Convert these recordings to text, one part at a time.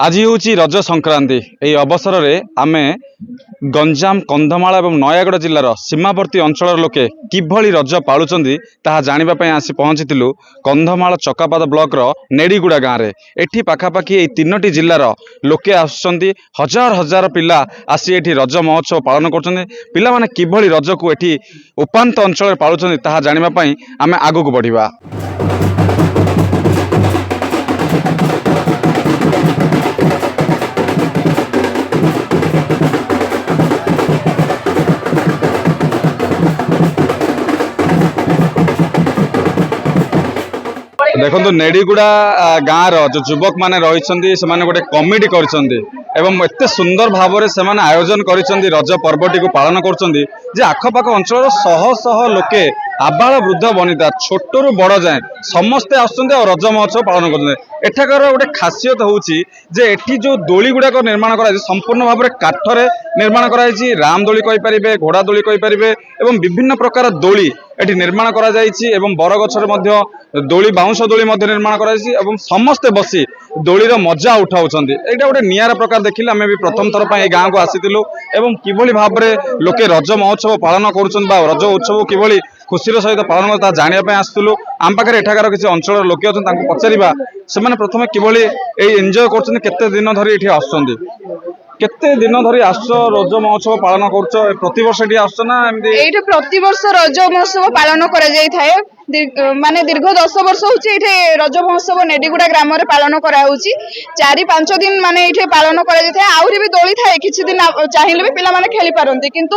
आज हूँ रज संक्रांति। यही अवसर में आम गंजाम कंधमाल और नयागढ़ जिलार सीमावर्ती अंचल लोके किभली रज पालुचंदी ताहा जानिबा आसी पहुंची कंधमाल चकापाद ब्लॉक नेड़ीगुड़ा गाँव में। एठी पाखापाखि ये तीनोटी जिलार लोके आसुचंदी, हजार हजार पिला आसी एठी रज महोत्सव पालन कर पिला माने किभली रज को एठी उपांत अंचल पालुचंदी ताहा जानिबा आम आगक बढ़िबा। देखो नेड़ीगुड़ा गाँव जो युवक मैंने रही से गोटे कमिटी कर सुंदर भाव से आयोजन कर रज पर्वटी को पालन कर आखपाख अंचल शह शह लोके आबाल वृद्ध बनिता छोटू बड़ जाए समस्ते आसुँच रज महोत्सव पालन कर। एठाकार गोटे खासियत हूँ एठी जो दोली गुड़ाक निर्माण कर संपूर्ण भाव में काठरे निर्माण कर राम दोली कहींपारे, घोड़ा दोली कहींपारे और विभिन्न प्रकार दोली एठी निर्माण करा जायछि एवं बरगछर मध्य दोली बाउंश दोली मध्य निर्माण करा जायछि एवं समस्ते बसी दोली रो मजा उठाउछन्ति। एटा गोटे नियारा प्रकार देखिले आमे भी प्रथम थर पय गाँ को आसीतिलु एवं किभली भाव रे लोके रज महोत्सव पालन करूछन बा रज उत्सव किभली खुशीर सहित पालन करता जानिया पय आस्तुलु। आम पाखरे एठाकार किछि अंचल लोके अछन तांको पचारिबा सेमाने प्रथमे किभली ए एन्जॉय करछन, केते दिन धरि एठी आछन्ति, केते दिन धरी आस रज महोत्सव पालन कर प्रति वर्ष ना एमती प्रति वर्ष रज महोत्सव पालन करा जाय थाए। माने दीर्घ 10 वर्ष होची एठे रज महोत्सव नेडीगुड़ा ग्राम रे पालन करा होची। 4-5 दिन माने एठे पालन करा जाय थाए। आउरी भी दोली थाए, किछि दिन चाहिले भी पिला माने खेली पारंती, किंतु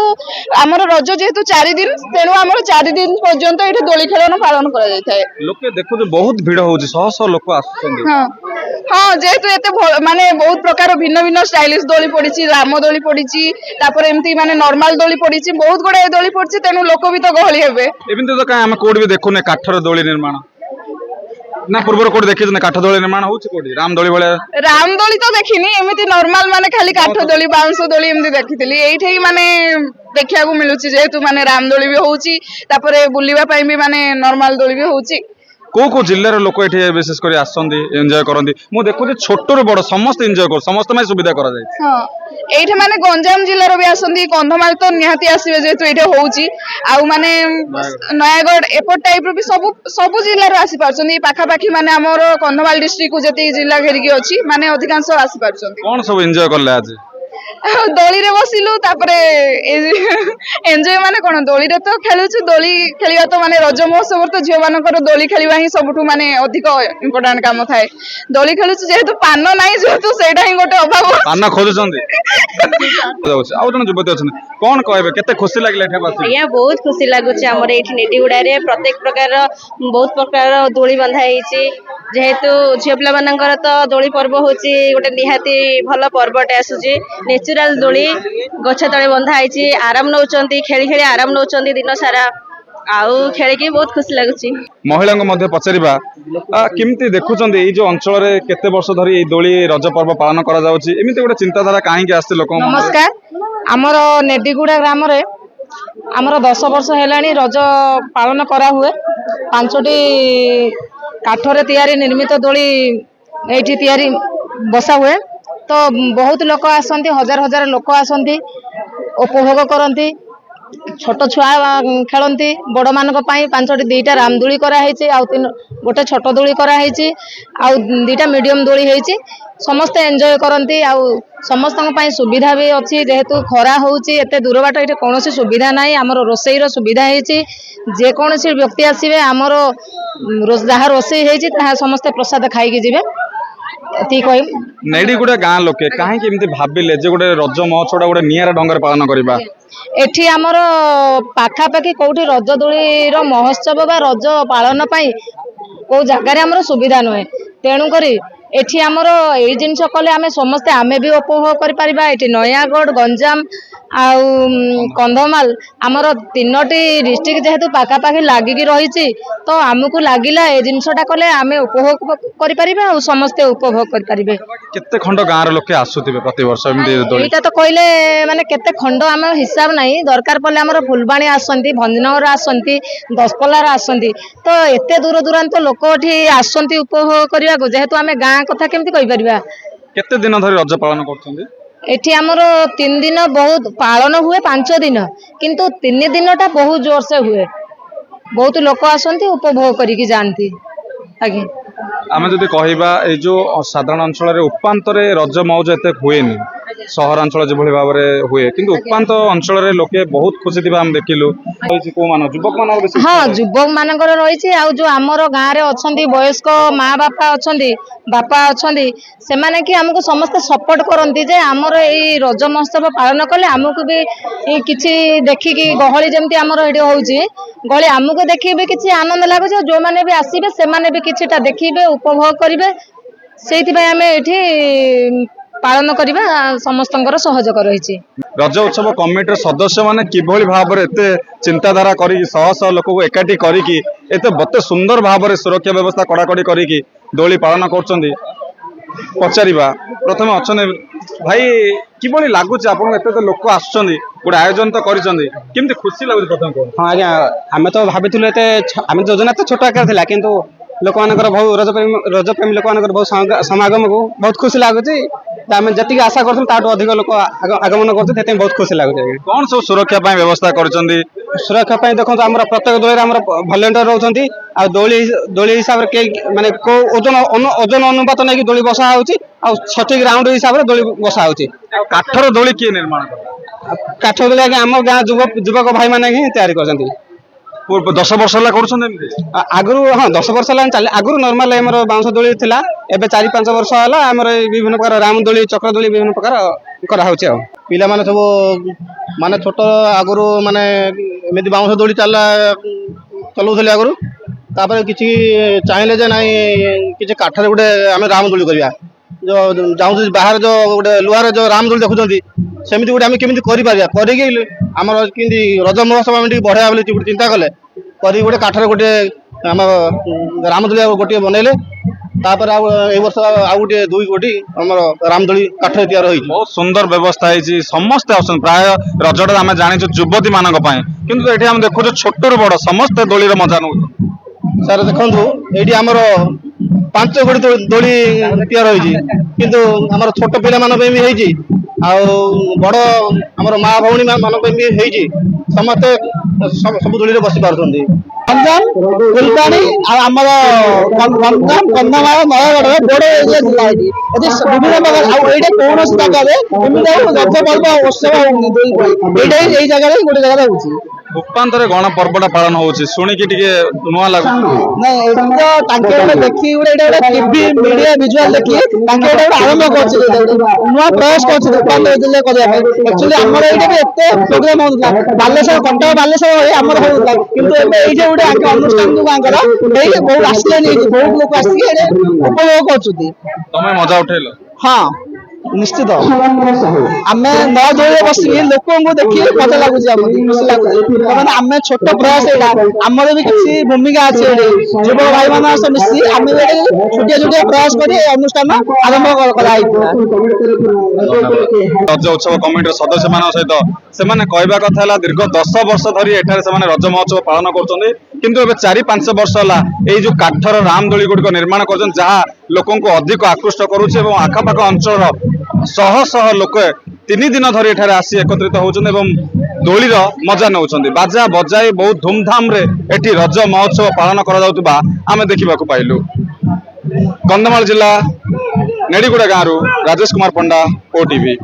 हमर रज जेहेतु 4 दिन तेनु हमर 4 दिन पर्यंत एठे दोली खेलन पालन करा जाय थाए। लोके देखो जे बहुत भीड़ होची, शह शह लोक आछन। हां जेहेतु एते माने बहुत प्रकार भिन्न भिन्न स्टाइलिश दोली पड़ी, राम दोली पड़ी, तापर एमती माने नॉर्मल दोली पड़ी, बहुत गुडे दोली पड़ी, तेनु लोक भी तो गहली हेबे। एबिन तो का हम कोड भी देखुने काठर दोली निर्माण ना पूर्वर कोड देखि न काठ दोली निर्माण होची कोडी राम दोली भले। राम दोली तो देखिनी, एमिति नॉर्मल माने खाली काठ दोली बाउंस दोली एमती देखितली। एइठे माने देखिया को मिलुची जेहेतु माने राम दोली भी होची, तापर बुलिबा पई भी माने नॉर्मल दोली भी होची। को जिल्लार लोक ये विशेष कर एंजॉय करती मु देखुची छोटू बड़ समस्त एंजॉय कर समस्त में सुविधा करा जाय। हां एठे माने गंजाम जिल्लार भी आसंती, कंधमाल तो निहाती आसीबे जेहेतु एठे होउची, आउ माने नयागढ़ एपट टाइप रो भी सब जिल्लार आसी पारछन्ती। पाखापाखी माने हमर कंधमाल डिस्ट्रिक्ट को जति जिल्ला घेरिकी अछि माने अधिकांश आसी पारछन्ती। कोन सब एंजॉय करले आज दोली रे बसिलु, तापरे एंजॉय माने कोन दोली रे तो खेलुछु, दोली खेलिया तो माने रज महोत्सव तो झियो मानकर दोली खेलिबा ही सबठु माने अधिक इंपोर्टेंट काम थाए। दोली खेलुछु जेहेतु पान नाही, जेहेतु सेटा ही गोटे अभाव। पान खोजुछन्ती आउ जन जुबती अछन कोन कहबे केते खुशी लागले एठा बसी? भैया बहुत खुशी लागुछ। हमर एठी नेडीगुड़ा रे प्रत्येक प्रकार बहुत प्रकार दोली बंधा हेछि, जेहेतु झियो पिला मानकर तो दोली पर्व होछि गोटे निहाती भलो पर्वटे आसुछि। नेचुरल दोली गछ तळे बंधा हेछि, आराम नउचंती, खेली खेली आराम नउचंती दिन सारा, आउ खेली के बहुत खुशी लागुछि। महिला को मध्य पचारिबा किमती देखुचंती ए जो अंचल रे केते वर्ष धरि ए दोली रज पर्व पालन करा जाउछि, एमिति गोटे चिंताधारा काहे के आस्ते लोक? नमस्कार, हमर नेडीगुड़ा ग्राम रे हमर 10 वर्ष हेलानी रज पालन करा हुए। 5टी काठरे तैयारी निर्मित दोली एठी तैयारी बसा हुए, तो बहुत लोक आसंती, हजार हजार लोक आसंती, उपभोग करंती। छोट छुआ खेलती, बड़ मान 5टी 2टा राम दोली कराई, गोटे छोट दोली कराई, 2टा मीडियम दोली है। समस्ते एंजॉय करती, समस्त सुविधा भी अच्छी, जेहेतु खरा होची एते दूर बाट ये कौन सुविधा ना, आमर रोसई सुविधा है, जेकोसी व्यक्ति आसवे आमर जहाँ रोसई है समस्ते प्रसाद खाई जी। नेडीगुड़ा गाँ लोके काहे कि एमती भाबिले जे गोटे रज महोत्सव गोटे नियारा ढंगर पालन करबा? एठी आमर पाखापाखि कोठी रज दोली रो महोत्सव बा रज पालन पई को जगार आमर सुविधा नुहे, तेणु करी एठी आमर एई जिनस कले आमे समस्ते आमे भी उपभोग करि परिबा। एठी नयागढ़, गंजाम आउ कंधमाल आमर 3टी डिस्ट्रिक्ट जेहेतु पाखापाखि लागिकी रही, तो आमको लगिला ए जिनसटा कले आमे उपभोग करि परिबा और समस्ते उपभोग करि परिबे। केते खंड गाँर लोके आसुथिबे प्रति वर्ष एमती दोली? एटा तो कहले माने केते खंड आम हिसाब नाही, दरकार पड़े आमर फुलबाणी आसंती, भंजनगर आसंती, दशपल्लार आसंती, तो एते दूर दूरांत लोक एठी आसंती उपभोग करबा को, जेहेतु आमे गाँ कथा केमती कहि परिबा, केते दिन धरी रज पालन करछन्ती? एठी आमर 3 दिन बहुत पालन हुए 5 दिन किंतु 3 दिनटा बहुत जोर से हुए बहुत लोक आसंती उपभोग करिकी जानती आगे आमे जदि कहिबा ए जो साधारण अंचल रे उपांतरे रज मौज एते हुएनी सहरांचल जेभଳି भाବରେ हुए किंतु उपांत अंचल रे लोके बहुत खुशी थिबा हम देखिलु को मान युवक मान बेसी हाँ युवक मानकर रही जो आमर गाँव रे अच्छी वयस्क माँ बापा अच्छा बापा अच्छा से माने कि हमको समस्त सपोर्ट करती जे आमर ये रज महोत्सव पालन कले आमको भी किसी देखिकी गहली जमती आमर ये होची गहली आमको देखी भी किसी आनंद लगुच जो मैंने भी आसबे से माने भी किछिटा देखिबे उपभोग करिवे सेइथिबाई आमे एठी पालन करबा समस्तंकर सहयोग रही। रज उत्सव कमिटी सदस्य माने किभଳି भाବରେ एते चिंताधारा करी शह शह लोक को एकाठी करी एते बते सुंदर भाବରେ सुरक्षा व्यवस्था कड़ाकड़ी करी दोली पालन करछन्ती पचारिबा प्रथम अच्छे भाई किभଳି लाଗୁଛି आपन एते तो लोक आछन्ती गोटे आयोजन तो करिसन्ती केमती खुशी लाଗୁଛି प्रथम को? हाँ आज्ञा आमे तो भाबिथुलु एते आमे योजना तो छोट आकार थिला किंतु लोक मानकर बहुत रज प्रेमी लोक मानकर बहुत समागम को बहुत खुशी लाଗୁଛି आमे जति आशा करथुं ताटो अधिक लोक आगमन करथुं तेते बहुत खुशी लाଗୁଛି। कौन सब सुरक्षा पाई व्यवस्था करिसन्ती? सुरक्षा पाई देखो हमर प्रत्येक दोली हमर वॉलंटियर रहउछन्ती आ दोली हिसाब रे के माने को ओजन अनुपात नै कि दोली बसा होउची आ सठिक राउंड हिसाब रे दोली बसा होउची। काठर दोली किए निर्माण कर? काठ दोली आगे हम गाँ युवक भाई माने ही तैयारी करछन्ती। 10 वर्ष ला करछन्ती आगु हाँ 10 वर्ष ला चले आगु नॉर्मल हमर बाउंस दोली थिला एबे 4-5 वर्ष होला हमर विभिन्न प्रकार राम दोली चक्र दोली विभिन्न प्रकार करा होउची आ पिला माने सब माने छोट आगु माने एमि बाउंस दोली चलाउथले आगु तापर किछि चाहिले जे नाही किछि काठरे गुटे आमे राम दोली करबा जो जाउँ बाहर जो गोटे लुहार जो राम दोली देखुଛନ୍ତି सेमिति गोटे आमे केमिति करि पारिया करिके हमर किंदी रज महोत्सव आमे बढ़िया बोली चिंता कले करी गोटे काठरे गोटे हम राम दोली गोटे बनैले तापर ए वर्ष आ गोटे 2 कोटी हमर राम दोली काठरे तैयार होई बहुत सुंदर व्यवस्था है समस्त आसन प्राय रजटा आम जानी युवती मान किंतु एठी हम देखु छोट रु बड़ समस्त दोली मजा नौ सर देखु ये आमर 5 कोटी दोली तैयार होई किंतु हमर छोट पिला मान पे भी होई बड़ हमर माँ भौणी मान पे भी होई समस्त सब दोली रे बसी पारछन्ती। गंजाम फुलबाणी आमर गंजाम कंधमाल नयगढ़ बड़े एरिया जिला है विभिन्न प्रकार आईटे कौन जगह रज पर्व उत्सव ये जगह गोटे जगह होची उपांतर गण पर्वटा पालन होची सुनिकी टिके नुआ लागु नहीं तो तांके देखि गोटे टीवी मीडिया विजुअल देखि तांके आरंभ करछि नुआ प्रयास करछि उपांतर जिले करिया एक्चुअली हमर एटे भी एते प्रोग्राम होता बालेश्वर कंटा बालेश्वर हमर होता किंतु एबे एटे गोटे आके अनुष्ठान जो गांकर एई बहुत आसले नहीं बहुत लोग आसी एटे उपभोग करछुती तमे मजा उठेलो? हाँ निश्चित आमे न दोले बसी लोक को देखि मजा लागुच खुशी लागुच आम छोट प्रयास यहाँ आमर भी किसी भूमिका अच्छे युवक भाई मान मिसी आम छोटिया छोटिया प्रयास कर अनुष्ठान आरंभ कराई रज उत्सव कमिटी सदस्य मान सहित से कहवा कथा दीर्घ 10 वर्ष धरी एठारे से रज महोत्सव पालन कर किंतु एबे 4-5 वर्ष है ये जो काठर राम दोली गुड़िक निर्माण कर जहाँ लोक अधिक आकृष्ट करुच्चे और आखपाख अंचल शह शह लोक 3 दिन धरी एठारे आसी एकत्रित होउछन एवं दोलीर मजा नउछन बाजा बजाई बहुत धूमधाम रे एठी रज महोत्सव पालन करा जाउतबा आमे देखिबाकू पाइलु। कंधमाल जिला नेडीगुड़ा गाँव राजेश कुमार पंडा ओटीवी।